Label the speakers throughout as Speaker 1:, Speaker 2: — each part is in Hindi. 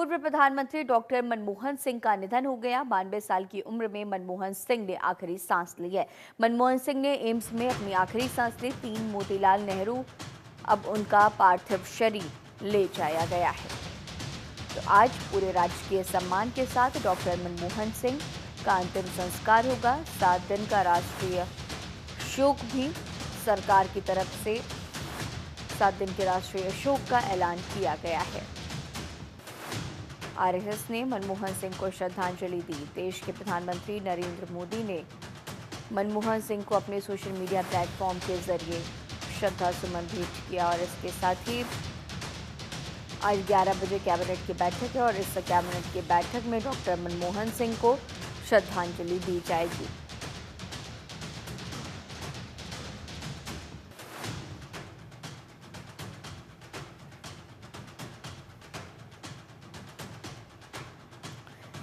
Speaker 1: पूर्व प्रधानमंत्री डॉक्टर मनमोहन सिंह का निधन हो गया। 92 साल की उम्र में मनमोहन सिंह ने आखिरी सांस ली है। मनमोहन सिंह ने एम्स में अपनी आखिरी सांस ली। 3 मोतीलाल नेहरू अब उनका पार्थिव शरीर ले जाया गया है। तो आज पूरे राजकीय सम्मान के साथ डॉक्टर मनमोहन सिंह का अंतिम संस्कार होगा। 7 दिन का राष्ट्रीय शोक भी सरकार की तरफ से 7 दिन के राष्ट्रीय शोक का ऐलान किया गया है। आरएसएस ने मनमोहन सिंह को श्रद्धांजलि दी। देश के प्रधानमंत्री नरेंद्र मोदी ने मनमोहन सिंह को अपने सोशल मीडिया प्लेटफॉर्म के जरिए श्रद्धा सुमन भेंट किया और इसके साथ ही आज 11 बजे कैबिनेट की बैठक है और इस कैबिनेट की बैठक में डॉक्टर मनमोहन सिंह को श्रद्धांजलि दी जाएगी।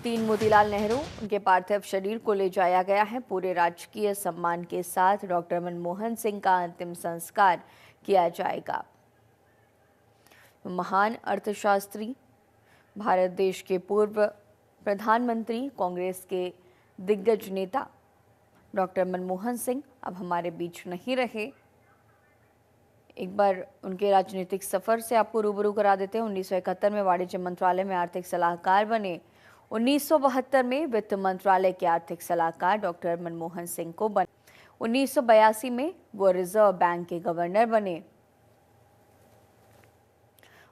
Speaker 1: तीन मोतीलाल नेहरू उनके पार्थिव शरीर को ले जाया गया है। पूरे राजकीय सम्मान के साथ डॉक्टर मनमोहन सिंह का अंतिम संस्कार किया जाएगा। महान अर्थशास्त्री, भारत देश के पूर्व प्रधानमंत्री, कांग्रेस के दिग्गज नेता डॉक्टर मनमोहन सिंह अब हमारे बीच नहीं रहे। एक बार उनके राजनीतिक सफर से आपको रूबरू करा देते हैं। 1971 में वाणिज्य मंत्रालय में आर्थिक सलाहकार बने। 1972 में वित्त मंत्रालय के आर्थिक सलाहकार डॉक्टर मनमोहन सिंह को बने। 1982 में वो रिजर्व बैंक के गवर्नर बने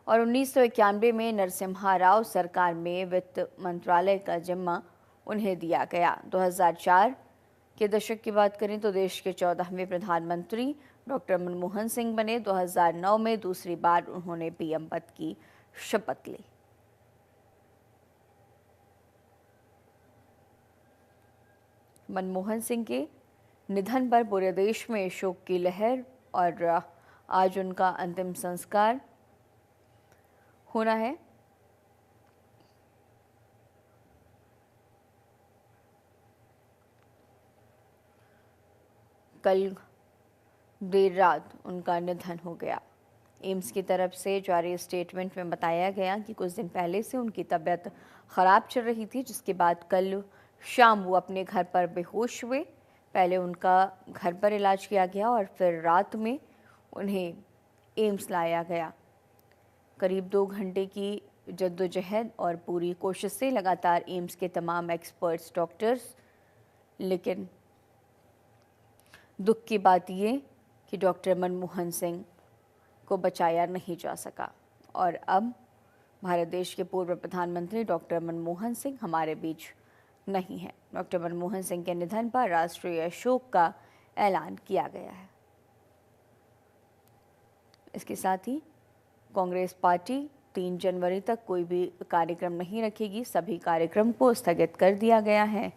Speaker 1: और 1991 में नरसिम्हा राव सरकार में वित्त मंत्रालय का जिम्मा उन्हें दिया गया। 2004 के दशक की बात करें तो देश के 14वें प्रधानमंत्री डॉक्टर मनमोहन सिंह बने। 2009 में दूसरी बार उन्होंने पीएम पद की शपथ ली। मनमोहन सिंह के निधन पर पूरे देश में शोक की लहर और आज उनका अंतिम संस्कार होना है। कल देर रात उनका निधन हो गया। एम्स की तरफ से जारी स्टेटमेंट में बताया गया कि कुछ दिन पहले से उनकी तबीयत खराब चल रही थी, जिसके बाद कल शाम वो अपने घर पर बेहोश हुए। पहले उनका घर पर इलाज किया गया और फिर रात में उन्हें एम्स लाया गया। करीब 2 घंटे की जद्दोजहद और पूरी कोशिश से लगातार एम्स के तमाम एक्सपर्ट्स, डॉक्टर्स, लेकिन दुख की बात ये कि डॉक्टर मनमोहन सिंह को बचाया नहीं जा सका और अब भारत देश के पूर्व प्रधानमंत्री डॉक्टर मनमोहन सिंह हमारे बीच नहीं है। डॉक्टर मनमोहन सिंह के निधन पर राष्ट्रीय शोक का ऐलान किया गया है। इसके साथ ही कांग्रेस पार्टी 3 जनवरी तक कोई भी कार्यक्रम नहीं रखेगी। सभी कार्यक्रम को स्थगित कर दिया गया है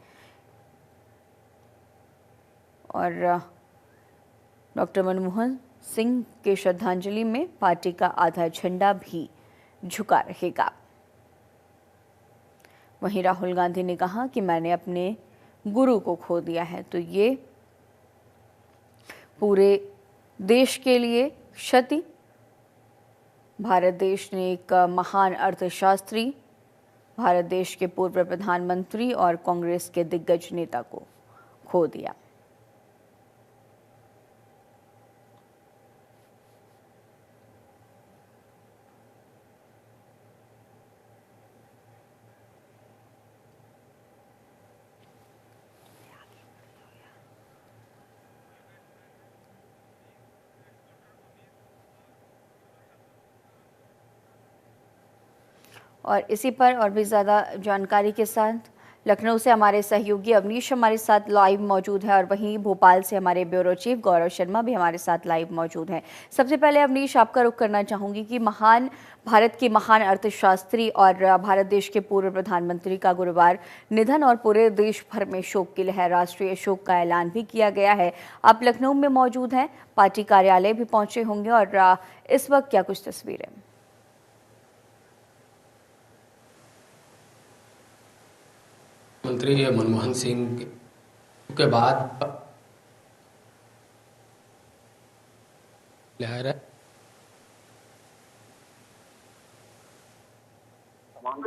Speaker 1: और डॉक्टर मनमोहन सिंह के श्रद्धांजलि में पार्टी का आधा झंडा भी झुका रहेगा। वहीं राहुल गांधी ने कहा कि मैंने अपने गुरु को खो दिया है, तो ये पूरे देश के लिए क्षति। भारत देश ने एक महान अर्थशास्त्री, भारत देश के पूर्व प्रधानमंत्री और कांग्रेस के दिग्गज नेता को खो दिया। और इसी पर और भी ज़्यादा जानकारी के साथ लखनऊ से हमारे सहयोगी अवनीश हमारे साथ लाइव मौजूद है और वहीं भोपाल से हमारे ब्यूरो चीफ गौरव शर्मा भी हमारे साथ लाइव मौजूद हैं। सबसे पहले अवनीश, आपका रुख करना चाहूँगी कि भारत के महान अर्थशास्त्री और भारत देश के पूर्व प्रधानमंत्री का गुरुवार निधन और पूरे देश भर में शोक की लहर, राष्ट्रीय शोक का ऐलान भी किया गया है। आप लखनऊ में मौजूद हैं, पार्टी कार्यालय भी पहुँचे होंगे और इस वक्त क्या कुछ तस्वीरें?
Speaker 2: मंत्री मनमोहन सिंह के बाद लहर है।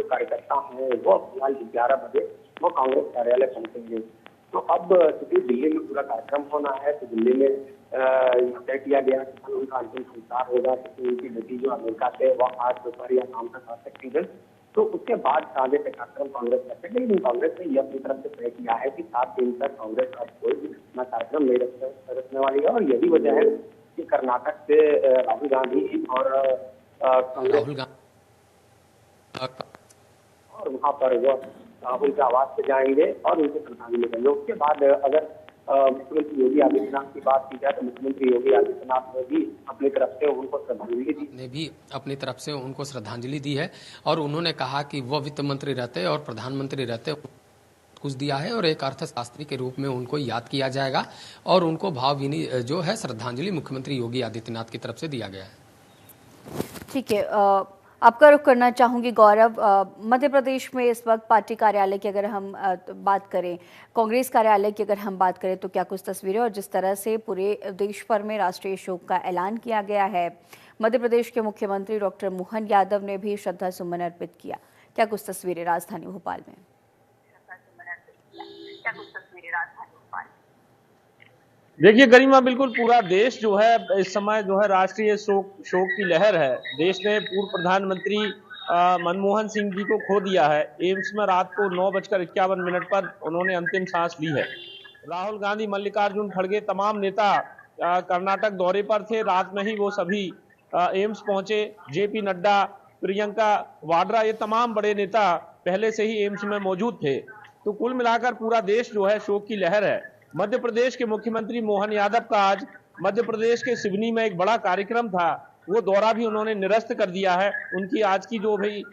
Speaker 3: जो कार्यकर्ता हैं वो फिलहाल 11 बजे वो कांग्रेस कार्यालय पहुंचेंगे। तो अब चूंकि दिल्ली में पूरा कार्यक्रम होना है तो दिल्ली में तय किया गया कि कल उनका अंतिम संस्कार होगा, क्योंकि उनकी बेटी जो अमेरिका से वो आज दोपहर या शाम तक आ सकती है। तो उसके बाद आगे का कार्यक्रम कांग्रेस करते, लेकिन कांग्रेस ने यह अपनी तरफ से तय किया है कि 7 दिन तक कांग्रेस अब कोई भी अपना कार्यक्रम नहीं रखने वाली है। और यही वजह है कि कर्नाटक से राहुल गांधी और कांग्रेस
Speaker 2: राहुल गांधी
Speaker 3: और वहां पर वो उनके आवास पे जाएंगे और उनसे श्रद्धांजलि देंगे। उसके बाद अगर मुख्यमंत्री योगी आदित्यनाथ की बात की जाए तो मुख्यमंत्री योगी आदित्यनाथ ने भी अपनी तरफ से उनको श्रद्धांजलि दी
Speaker 2: है और उन्होंने कहा कि वो वित्त मंत्री रहते और प्रधानमंत्री रहते कुछ दिया है और एक अर्थशास्त्री के रूप में उनको याद किया जाएगा और उनको भावभीनी जो है श्रद्धांजलि मुख्यमंत्री योगी आदित्यनाथ की तरफ से दिया गया है।
Speaker 1: ठीक है, आपका रुख करना चाहूंगी गौरव। मध्य प्रदेश में इस वक्त पार्टी कार्यालय की अगर हम बात करें, कांग्रेस कार्यालय की अगर हम बात करें तो क्या कुछ तस्वीरें और जिस तरह से पूरे देश भर में राष्ट्रीय शोक का ऐलान किया गया है, मध्य प्रदेश के मुख्यमंत्री डॉक्टर मोहन यादव ने भी श्रद्धा सुमन अर्पित किया। क्या कुछ तस्वीरें राजधानी भोपाल में?
Speaker 4: देखिए गरिमा, बिल्कुल पूरा देश जो है इस समय जो है राष्ट्रीय शोक की लहर है। देश ने पूर्व प्रधानमंत्री मनमोहन सिंह जी को खो दिया है। एम्स में रात को 9:51 पर उन्होंने अंतिम सांस ली है। राहुल गांधी, मल्लिकार्जुन खड़गे, तमाम नेता कर्नाटक दौरे पर थे। रात में ही वो सभी एम्स पहुंचे। जेपी नड्डा, प्रियंका वाड्रा, ये तमाम बड़े नेता पहले से ही एम्स में मौजूद थे। तो कुल मिलाकर पूरा देश जो है शोक की लहर है। मध्य प्रदेश के मुख्यमंत्री मोहन यादव का आज मध्य प्रदेश के सिवनी में एक बड़ा कार्यक्रम था, वो दौरा भी उन्होंने निरस्त कर दिया है। उनकी आज की जो भी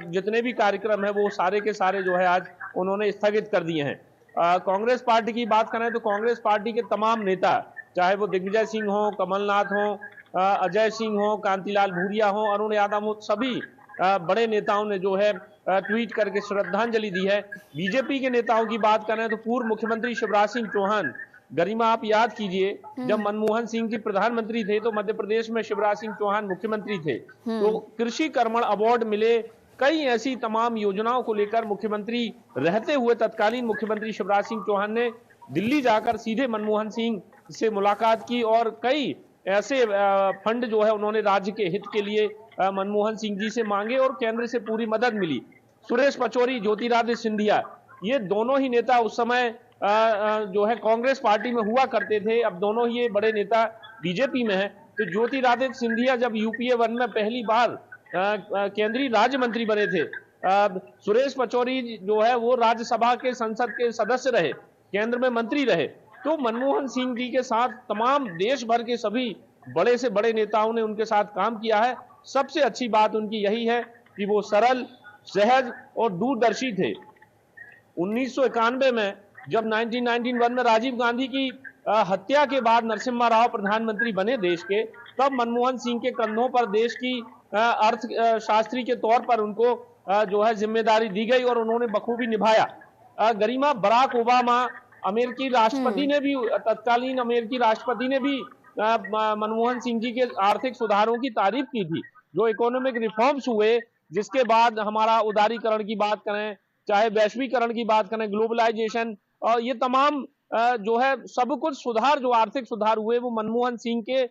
Speaker 4: जितने भी कार्यक्रम है वो सारे के सारे जो है आज उन्होंने स्थगित कर दिए हैं। कांग्रेस पार्टी की बात करें तो कांग्रेस पार्टी के तमाम नेता, चाहे वो दिग्विजय सिंह हो, कमलनाथ हो, अजय सिंह हो, कांतिलाल भूरिया हो, अरुण यादव हो, सभी बड़े नेताओं ने जो है ट्वीट करके श्रद्धांजलि दी है। बीजेपी के नेताओं की बात करें तो पूर्व मुख्यमंत्री शिवराज सिंह चौहान, गरिमा आप याद कीजिए जब मनमोहन सिंह जी प्रधानमंत्री थे तो मध्य प्रदेश में शिवराज सिंह चौहान मुख्यमंत्री थे। तो कृषि कर्मण अवार्ड मिले, कई ऐसी तमाम योजनाओं को लेकर मुख्यमंत्री रहते हुए तत्कालीन मुख्यमंत्री शिवराज सिंह चौहान ने दिल्ली जाकर सीधे मनमोहन सिंह से मुलाकात की और कई ऐसे फंड जो है उन्होंने राज्य के हित के लिए मनमोहन सिंह जी से मांगे और केंद्र से पूरी मदद मिली। सुरेश पचौरी, ज्योतिरादित्य सिंधिया, ये दोनों ही नेता उस समय जो है कांग्रेस पार्टी में हुआ करते थे। अब दोनों ही ये बड़े नेता बीजेपी में हैं। तो ज्योतिरादित्य सिंधिया जब यूपीए 1 में पहली बार केंद्रीय राज्य मंत्री बने थे, सुरेश पचौरी जो है वो राज्यसभा के संसद के सदस्य रहे, केंद्र में मंत्री रहे। तो मनमोहन सिंह जी के साथ तमाम देश भर के सभी बड़े से बड़े नेताओं ने उनके साथ काम किया है। सबसे अच्छी बात उनकी यही है कि वो सरल, सहज और दूरदर्शी थे। 1991 में जब 1991 में राजीव गांधी की हत्या के बाद नरसिम्हा राव प्रधानमंत्री बने देश के, तब मनमोहन सिंह के कंधों पर देश की अर्थशास्त्री के तौर पर उनको जो है जिम्मेदारी दी गई और उन्होंने बखूबी निभाया। गरिमा, बराक ओबामा अमेरिकी राष्ट्रपति ने भी, तत्कालीन अमेरिकी राष्ट्रपति ने भी मनमोहन सिंह जी के आर्थिक सुधारों की तारीफ की थी। जो इकोनॉमिक रिफॉर्म्स हुए, जिसके बाद हमारा उदारीकरण की बात करें, चाहे वैश्वीकरण की बात करें, ग्लोबलाइजेशन, और ये तमाम जो है सब कुछ सुधार, जो आर्थिक सुधार हुए वो मनमोहन सिंह के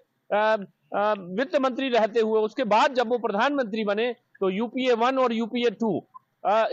Speaker 4: वित्त मंत्री रहते हुए। उसके बाद जब वो प्रधानमंत्री बने तो यूपीए 1 और यूपीए 2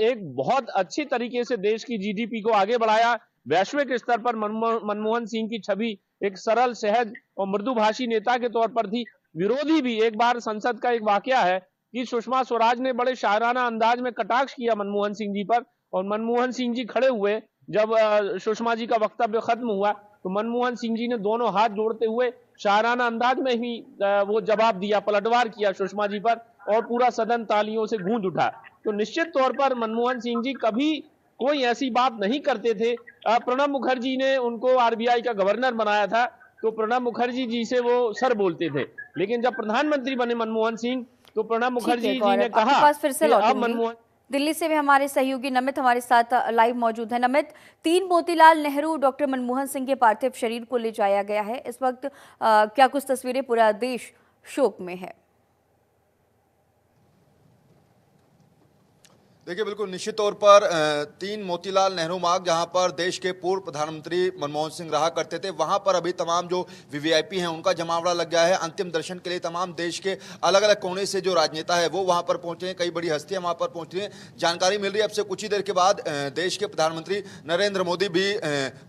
Speaker 4: एक बहुत अच्छी तरीके से देश की जीडीपी को आगे बढ़ाया। वैश्विक स्तर पर मनमोहन सिंह की छवि एक सरल, सहज और मृदुभाषी नेता के तौर पर थी। विरोधी भी, एक बार संसद का एक वाकया है कि सुषमा स्वराज ने बड़े शायराना अंदाज में कटाक्ष किया मनमोहन सिंह जी पर, और मनमोहन सिंह जी खड़े हुए जब सुषमा जी का वक्तव्य खत्म हुआ तो मनमोहन सिंह जी ने दोनों हाथ जोड़ते हुए शायराना अंदाज में ही वो जवाब दिया, पलटवार किया सुषमा जी पर, और पूरा सदन तालियों से गूंज उठा। तो निश्चित तौर पर मनमोहन सिंह जी कभी कोई ऐसी बात नहीं करते थे। प्रणब मुखर्जी ने उनको आरबीआई का गवर्नर बनाया था, तो प्रणब मुखर्जी जी से वो सर बोलते थे, लेकिन जब प्रधानमंत्री बने मनमोहन सिंह तो प्रणब मुखर्जी जी ने कहा
Speaker 1: फिर से लौटूंगी। दिल्ली से भी हमारे सहयोगी नमित हमारे साथ लाइव मौजूद है। नमित, 3 मोतीलाल नेहरू डॉक्टर मनमोहन सिंह के पार्थिव शरीर को ले जाया गया है। इस वक्त क्या कुछ तस्वीरें, पूरा देश शोक में है?
Speaker 5: देखिए, बिल्कुल निश्चित तौर पर 3 मोतीलाल नेहरू मार्ग, जहां पर देश के पूर्व प्रधानमंत्री मनमोहन सिंह रहा करते थे, वहां पर अभी तमाम जो वीवीआईपी हैं उनका जमावड़ा लग गया है। अंतिम दर्शन के लिए तमाम देश के अलग अलग कोने से जो राजनेता है वो वहां पर पहुंचे हैं, कई बड़ी हस्तियां वहां पर पहुंच रही हैं। जानकारी मिल रही है अब से कुछ ही देर के बाद देश के प्रधानमंत्री नरेंद्र मोदी भी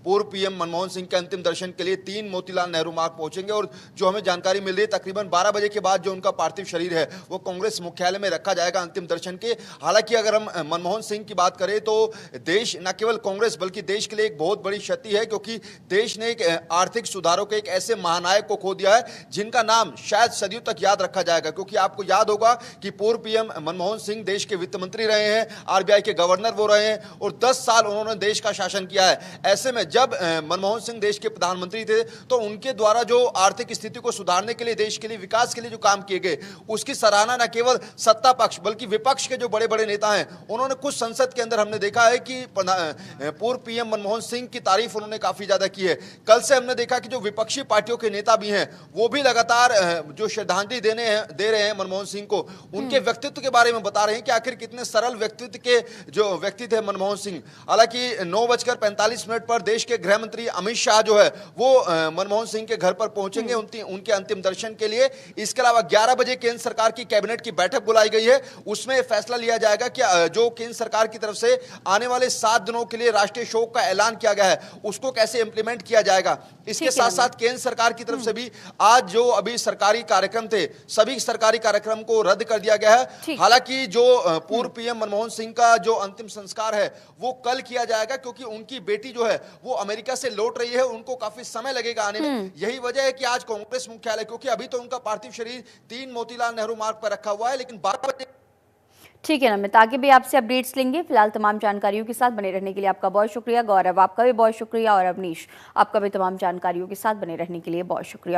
Speaker 5: पूर्व पीएम मनमोहन सिंह के अंतिम दर्शन के लिए 3 मोतीलाल नेहरू मार्ग पहुंचेंगे। और जो हमें जानकारी मिल रही है, तकरीबन 12 बजे के बाद जो उनका पार्थिव शरीर है वो कांग्रेस मुख्यालय में रखा जाएगा अंतिम दर्शन के। हालांकि अगर हम मनमोहन सिंह की बात करें तो देश, न केवल कांग्रेस बल्कि देश के लिए एक बहुत बड़ी क्षति है, क्योंकि देश ने एक आर्थिक सुधारों के एक ऐसे महानायक को खो दिया है जिनका नाम शायद सदियों तक याद रखा जाएगा। क्योंकि आपको याद होगा कि पूर्व पीएम मनमोहन सिंह देश के वित्त मंत्री रहे हैं, आरबीआई के गवर्नर वो रहे हैं और 10 साल उन्होंने देश का शासन किया है। ऐसे में जब मनमोहन सिंह देश के प्रधानमंत्री थे तो उनके द्वारा जो आर्थिक स्थिति को सुधारने के लिए, देश के लिए, विकास के लिए जो काम किए गए, उसकी सराहना न केवल सत्ता पक्ष बल्कि विपक्ष के जो बड़े बड़े नेता हैं उन्होंने कुछ संसद के अंदर हमने देखा है कि पूर्व पीएम मनमोहन सिंह की तारीफ उन्होंने काफी ज्यादा की है। कल से हमने देखा कि जो विपक्षी पार्टियों के नेता भी हैं वो भी लगातार जो श्रद्धांजलि दे रहे हैं मनमोहन सिंह को, उनके व्यक्तित्व के बारे में बता रहे हैं कि आखिर कितने सरल व्यक्तित्व के जो व्यक्ति थे मनमोहन सिंह। हालांकि 9:45 पर देश के गृह मंत्री अमित शाह जो है वो मनमोहन सिंह के घर पर पहुंचेंगे उनके अंतिम दर्शन के लिए। इसके अलावा 11 बजे केंद्र सरकार की कैबिनेट की बैठक बुलाई गई है, उसमें फैसला लिया जाएगा कि जो केंद्र सरकार की तरफ से आने वाले 7 दिनों के लिए राष्ट्रीय शोक का ऐलान किया गया है उसको कैसे इंप्लीमेंट किया जाएगा। इसके साथ साथ केंद्र सरकार की तरफ से भी आज जो अभी सरकारी कार्यक्रम थे, सभी सरकारी कार्यक्रम को रद्द कर दिया गया है। हालांकि जो पूर्व पीएम मनमोहन सिंह का जो अंतिम संस्कार है वो कल किया जाएगा, क्योंकि उनकी बेटी जो है वो अमेरिका से लौट रही है, उनको काफी समय लगेगा आने में। यही वजह है कि आज कांग्रेस मुख्यालय, क्योंकि अभी तो उनका पार्थिव शरीर 3 मोतीलाल नेहरू मार्ग पर रखा हुआ है, लेकिन 12 बजे।
Speaker 1: ठीक है नमित, आगे भी आपसे अपडेट्स लेंगे। फिलहाल तमाम जानकारियों के साथ बने रहने के लिए आपका बहुत शुक्रिया। गौरव, आपका भी बहुत शुक्रिया और अवनीश, आपका भी तमाम जानकारियों के साथ बने रहने के लिए बहुत शुक्रिया।